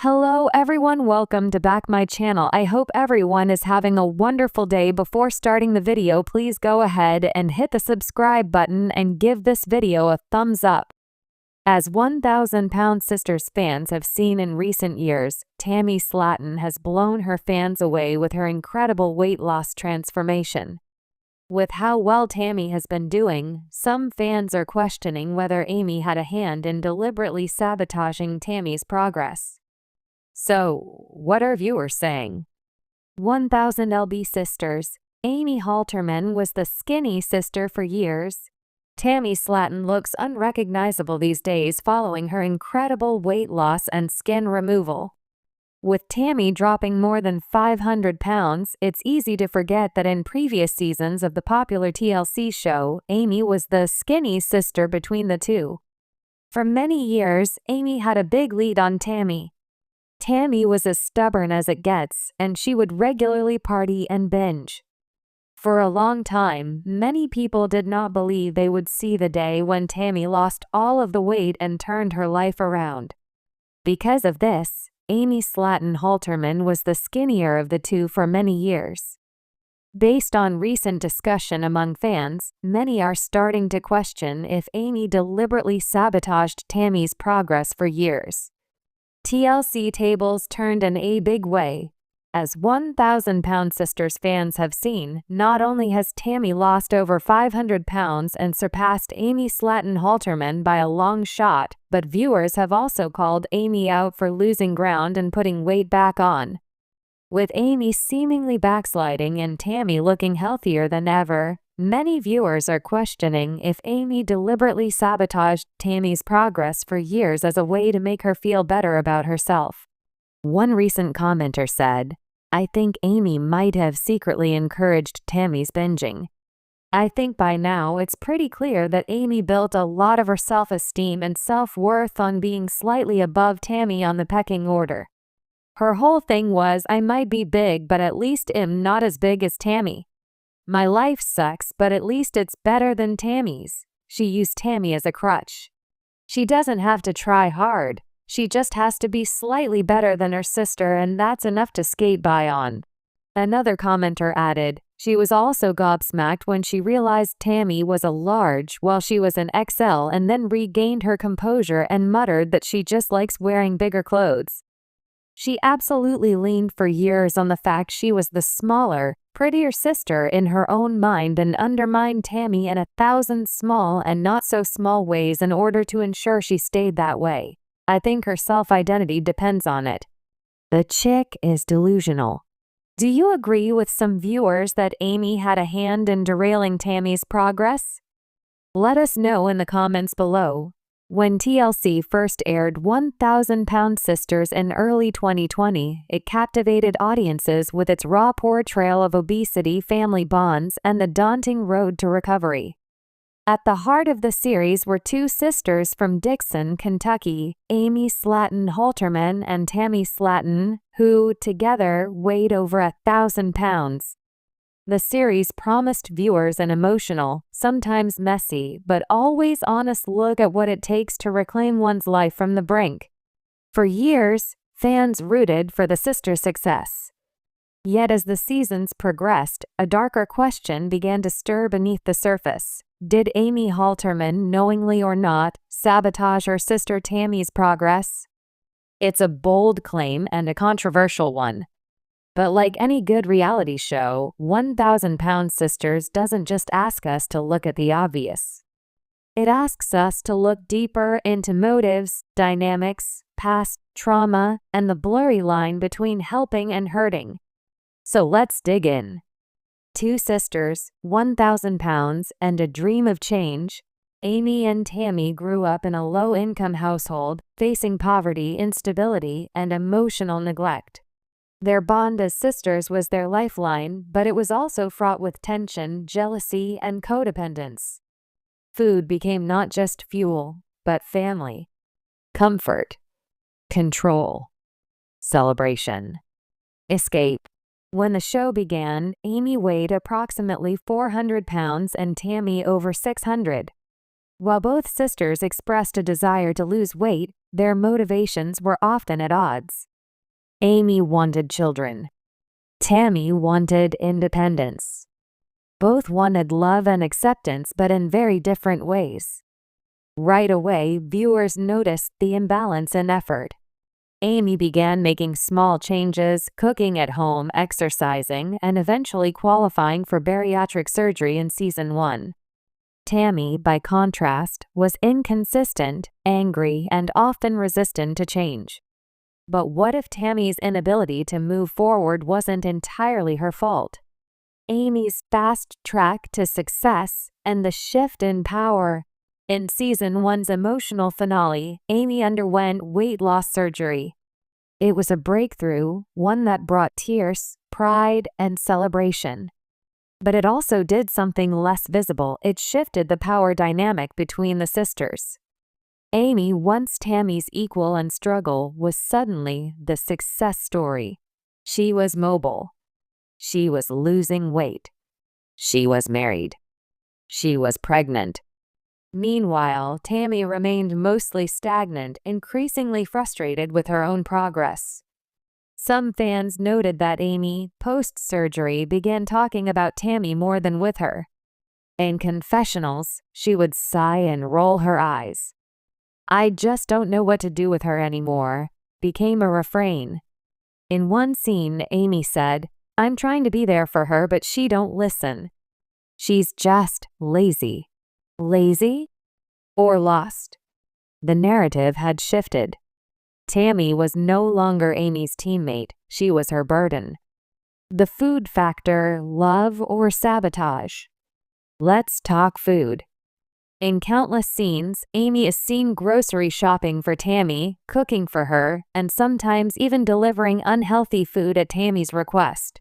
Hello everyone, welcome to back my channel. I hope everyone is having a wonderful day. Before starting the video, please go ahead and hit the subscribe button and give this video a thumbs up. As 1,000-pound Sisters fans have seen in recent years, Tammy Slaton has blown her fans away with her incredible weight loss transformation. With how well Tammy has been doing, some fans are questioning whether Amy had a hand in deliberately sabotaging Tammy's progress. So, what are viewers saying? 1,000 lb Sisters. Amy Halterman was the skinny sister for years. Tammy Slaton looks unrecognizable these days following her incredible weight loss and skin removal. With Tammy dropping more than 500 pounds, it's easy to forget that in previous seasons of the popular TLC show, Amy was the skinny sister between the two. For many years, Amy had a big lead on Tammy. Tammy was as stubborn as it gets, and she would regularly party and binge. For a long time, many people did not believe they would see the day when Tammy lost all of the weight and turned her life around. Because of this, Amy Slaton Halterman was the skinnier of the two for many years. Based on recent discussion among fans, many are starting to question if Amy deliberately sabotaged Tammy's progress for years. TLC tables turned in a big way. As 1,000-pound Sisters fans have seen, not only has Tammy lost over 500 pounds and surpassed Amy Slaton Halterman by a long shot, but viewers have also called Amy out for losing ground and putting weight back on. With Amy seemingly backsliding and Tammy looking healthier than ever, many viewers are questioning if Amy deliberately sabotaged Tammy's progress for years as a way to make her feel better about herself. One recent commenter said, "I think Amy might have secretly encouraged Tammy's binging. I think by now it's pretty clear that Amy built a lot of her self-esteem and self-worth on being slightly above Tammy on the pecking order. Her whole thing was, I might be big, but at least I'm not as big as Tammy. My life sucks, but at least it's better than Tammy's." She used Tammy as a crutch. She doesn't have to try hard. She just has to be slightly better than her sister, and that's enough to skate by on. Another commenter added, "She was also gobsmacked when she realized Tammy was a large while she was an XL, and then regained her composure and muttered that she just likes wearing bigger clothes." She absolutely leaned for years on the fact she was the smaller, prettier sister in her own mind and undermined Tammy in 1,000 small and not so small ways in order to ensure she stayed that way. I think her self-identity depends on it. The chick is delusional. Do you agree with some viewers that Amy had a hand in derailing Tammy's progress? Let us know in the comments below. When TLC first aired 1,000-pound Sisters in early 2020, it captivated audiences with its raw portrayal of obesity, family bonds, and the daunting road to recovery. At the heart of the series were two sisters from Dixon, Kentucky, Amy Slaton Halterman and Tammy Slaton, who, together, weighed over 1,000 pounds. The series promised viewers an emotional, sometimes messy, but always honest look at what it takes to reclaim one's life from the brink. For years, fans rooted for the sisters' success. Yet as the seasons progressed, a darker question began to stir beneath the surface. Did Amy Halterman, knowingly or not, sabotage her sister Tammy's progress? It's a bold claim and a controversial one. But like any good reality show, 1,000-pound Sisters doesn't just ask us to look at the obvious. It asks us to look deeper into motives, dynamics, past trauma, and the blurry line between helping and hurting. So let's dig in. Two sisters, 1,000 pounds, and a dream of change. Amy and Tammy grew up in a low-income household, facing poverty, instability, and emotional neglect. Their bond as sisters was their lifeline, but it was also fraught with tension, jealousy, and codependence. Food became not just fuel, but family, comfort, control, celebration, escape. When the show began, Amy weighed approximately 400 pounds and Tammy over 600. While both sisters expressed a desire to lose weight, their motivations were often at odds. Amy wanted children. Tammy wanted independence. Both wanted love and acceptance, but in very different ways. Right away, viewers noticed the imbalance in effort. Amy began making small changes, cooking at home, exercising, and eventually qualifying for bariatric surgery in season 1. Tammy, by contrast, was inconsistent, angry, and often resistant to change. But what if Tammy's inability to move forward wasn't entirely her fault? Amy's fast track to success and the shift in power. In season 1's emotional finale, Amy underwent weight loss surgery. It was a breakthrough, one that brought tears, pride, and celebration. But it also did something less visible. It shifted the power dynamic between the sisters. Amy, once Tammy's equal in struggle, was suddenly the success story. She was mobile. She was losing weight. She was married. She was pregnant. Meanwhile, Tammy remained mostly stagnant, increasingly frustrated with her own progress. Some fans noted that Amy, post-surgery, began talking about Tammy more than with her. In confessionals, she would sigh and roll her eyes. "I just don't know what to do with her anymore," became a refrain. In one scene, Amy said, "I'm trying to be there for her, but she don't listen. She's just lazy." Lazy? Or lost? The narrative had shifted. Tammy was no longer Amy's teammate, she was her burden. The food factor, love or sabotage? Let's talk food. In countless scenes, Amy is seen grocery shopping for Tammy, cooking for her, and sometimes even delivering unhealthy food at Tammy's request.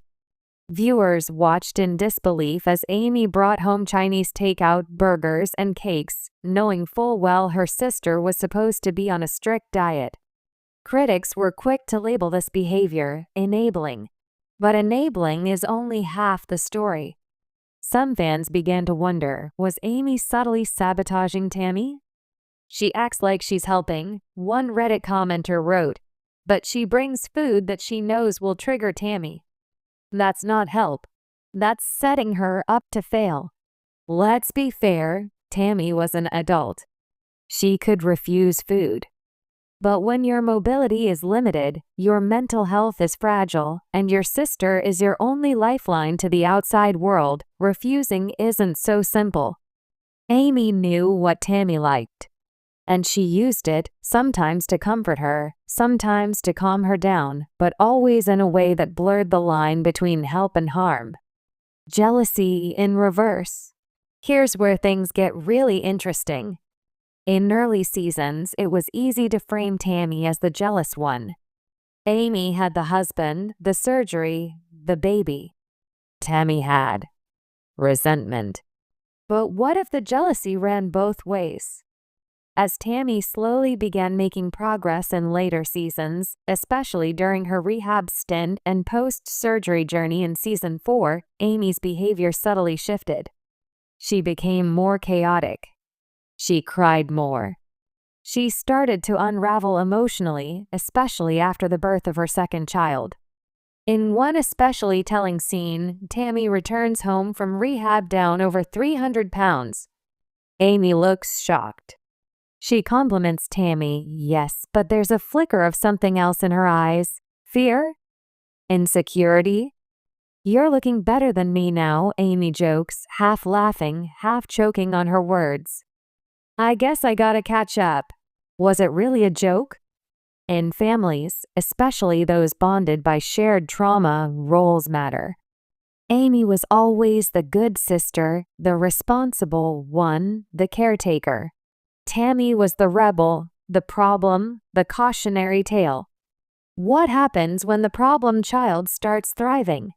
Viewers watched in disbelief as Amy brought home Chinese takeout, burgers, and cakes, knowing full well her sister was supposed to be on a strict diet. Critics were quick to label this behavior enabling. But enabling is only half the story. Some fans began to wonder, was Amy subtly sabotaging Tammy? "She acts like she's helping," one Reddit commenter wrote, "but she brings food that she knows will trigger Tammy. That's not help. That's setting her up to fail." Let's be fair, Tammy was an adult. She could refuse food. But when your mobility is limited, your mental health is fragile, and your sister is your only lifeline to the outside world, refusing isn't so simple. Amy knew what Tammy liked, and she used it, sometimes to comfort her, sometimes to calm her down, but always in a way that blurred the line between help and harm. Jealousy in reverse. Here's where things get really interesting. In early seasons, it was easy to frame Tammy as the jealous one. Amy had the husband, the surgery, the baby. Tammy had resentment. But what if the jealousy ran both ways? As Tammy slowly began making progress in later seasons, especially during her rehab stint and post-surgery journey in season 4, Amy's behavior subtly shifted. She became more chaotic. She cried more. She started to unravel emotionally, especially after the birth of her second child. In one especially telling scene, Tammy returns home from rehab down over 300 pounds. Amy looks shocked. She compliments Tammy, yes, but there's a flicker of something else in her eyes. Fear? Insecurity? "You're looking better than me now," Amy jokes, half laughing, half choking on her words. "I guess I gotta catch up." Was it really a joke? In families, especially those bonded by shared trauma, roles matter. Amy was always the good sister, the responsible one, the caretaker. Tammy was the rebel, the problem, the cautionary tale. What happens when the problem child starts thriving?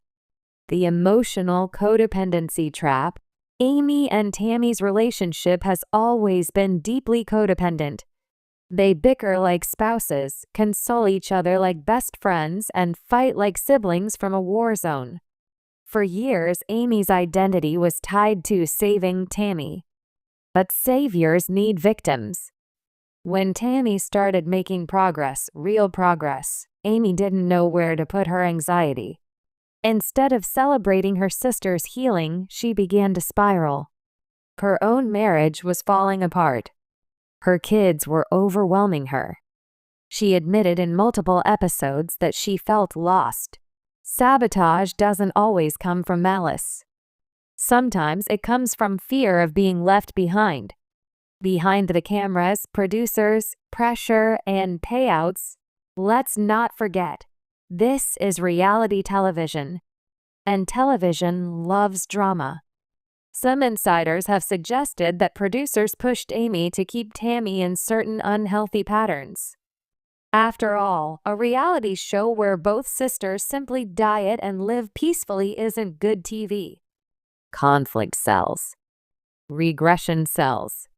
The emotional codependency trap. Amy and Tammy's relationship has always been deeply codependent. They bicker like spouses, console each other like best friends, and fight like siblings from a war zone. For years, Amy's identity was tied to saving Tammy. But saviors need victims. When Tammy started making progress, real progress, Amy didn't know where to put her anxiety. Instead of celebrating her sister's healing, she began to spiral. Her own marriage was falling apart. Her kids were overwhelming her. She admitted in multiple episodes that she felt lost. Sabotage doesn't always come from malice. Sometimes it comes from fear of being left behind. Behind the cameras, producers, pressure, and payouts, let's not forget, this is reality television. And television loves drama. Some insiders have suggested that producers pushed Amy to keep Tammy in certain unhealthy patterns. After all, a reality show where both sisters simply diet and live peacefully isn't good TV. Conflict sells. Regression sells.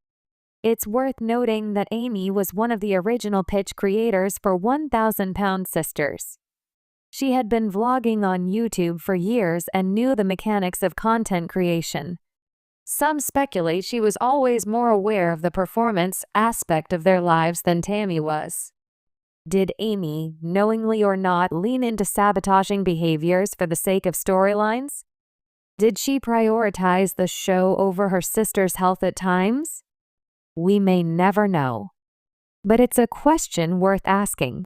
It's worth noting that Amy was one of the original pitch creators for 1,000-Pound Sisters. She had been vlogging on YouTube for years and knew the mechanics of content creation. Some speculate she was always more aware of the performance aspect of their lives than Tammy was. Did Amy, knowingly or not, lean into sabotaging behaviors for the sake of storylines? Did she prioritize the show over her sister's health at times? We may never know. But it's a question worth asking.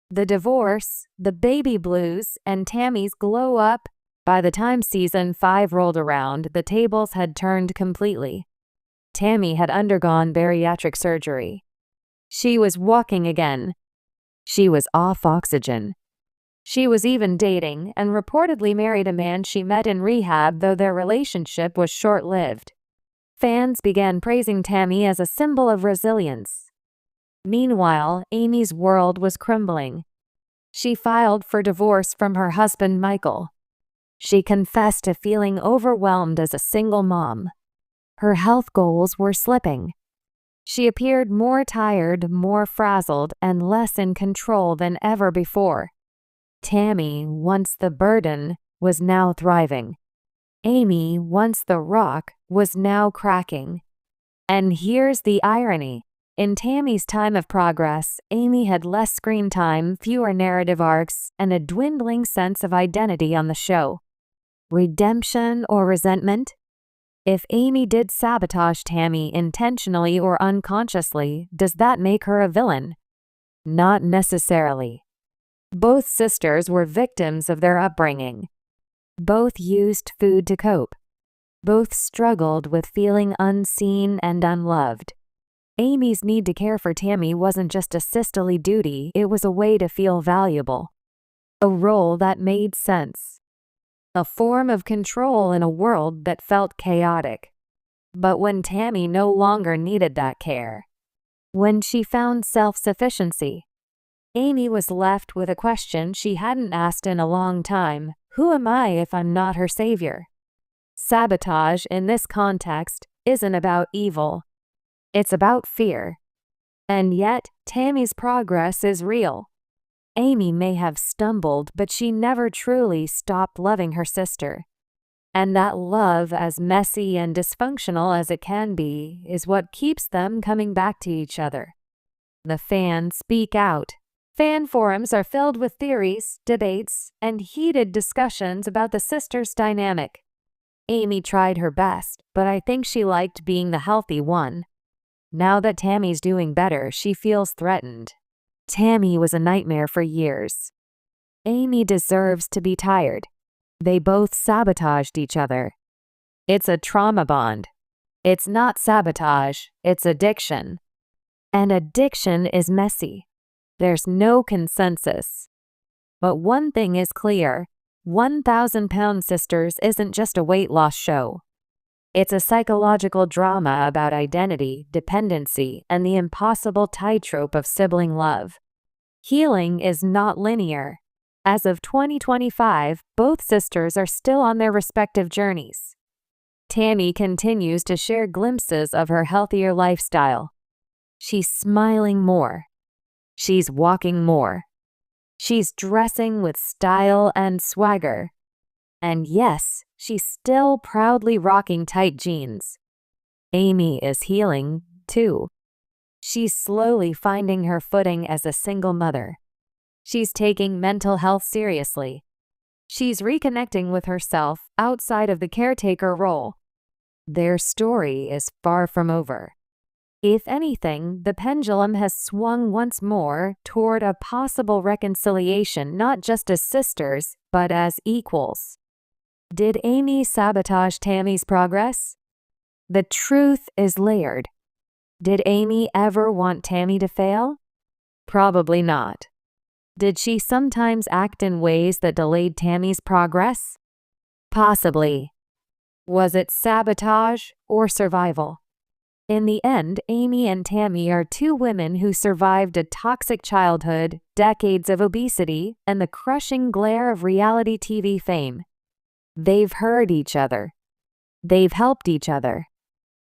The divorce, the baby blues, and Tammy's glow up. By the time season 5 rolled around, the tables had turned completely. Tammy had undergone bariatric surgery. She was walking again. She was off oxygen. She was even dating and reportedly married a man she met in rehab, though their relationship was short-lived. Fans began praising Tammy as a symbol of resilience. Meanwhile, Amy's world was crumbling. She filed for divorce from her husband, Michael. She confessed to feeling overwhelmed as a single mom. Her health goals were slipping. She appeared more tired, more frazzled, and less in control than ever before. Tammy, once the burden, was now thriving. Amy, once the rock, was now cracking. And here's the irony. In Tammy's time of progress, Amy had less screen time, fewer narrative arcs, and a dwindling sense of identity on the show. Redemption or resentment? If Amy did sabotage Tammy intentionally or unconsciously, does that make her a villain? Not necessarily. Both sisters were victims of their upbringing. Both used food to cope. Both struggled with feeling unseen and unloved. Amy's need to care for Tammy wasn't just a sisterly duty, it was a way to feel valuable. A role that made sense. A form of control in a world that felt chaotic. But when Tammy no longer needed that care, when she found self-sufficiency, Amy was left with a question she hadn't asked in a long time: who am I if I'm not her savior? Sabotage in this context isn't about evil. It's about fear. And yet, Tammy's progress is real. Amy may have stumbled, but she never truly stopped loving her sister. And that love, as messy and dysfunctional as it can be, is what keeps them coming back to each other. The fans speak out. Fan forums are filled with theories, debates, and heated discussions about the sisters' dynamic. Amy tried her best, but I think she liked being the healthy one. Now that Tammy's doing better, she feels threatened. Tammy was a nightmare for years. Amy deserves to be tired. They both sabotaged each other. It's a trauma bond. It's not sabotage, it's addiction. And addiction is messy. There's no consensus. But one thing is clear: 1,000-Pound Sisters isn't just a weight loss show. It's a psychological drama about identity, dependency, and the impossible tightrope of sibling love. Healing is not linear. As of 2025, both sisters are still on their respective journeys. Tammy continues to share glimpses of her healthier lifestyle. She's smiling more. She's walking more. She's dressing with style and swagger. And yes, she's still proudly rocking tight jeans. Amy is healing, too. She's slowly finding her footing as a single mother. She's taking mental health seriously. She's reconnecting with herself outside of the caretaker role. Their story is far from over. If anything, the pendulum has swung once more toward a possible reconciliation, not just as sisters, but as equals. Did Amy sabotage Tammy's progress? The truth is layered. Did Amy ever want Tammy to fail? Probably not. Did she sometimes act in ways that delayed Tammy's progress? Possibly. Was it sabotage or survival? In the end, Amy and Tammy are two women who survived a toxic childhood, decades of obesity, and the crushing glare of reality TV fame. They've heard each other. They've helped each other.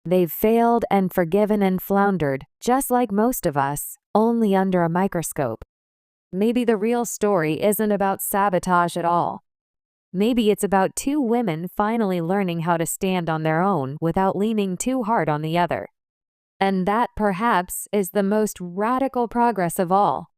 They've failed and forgiven and floundered, just like most of us, only under a microscope. Maybe the real story isn't about sabotage at all. Maybe it's about two women finally learning how to stand on their own without leaning too hard on the other. And that, perhaps, is the most radical progress of all.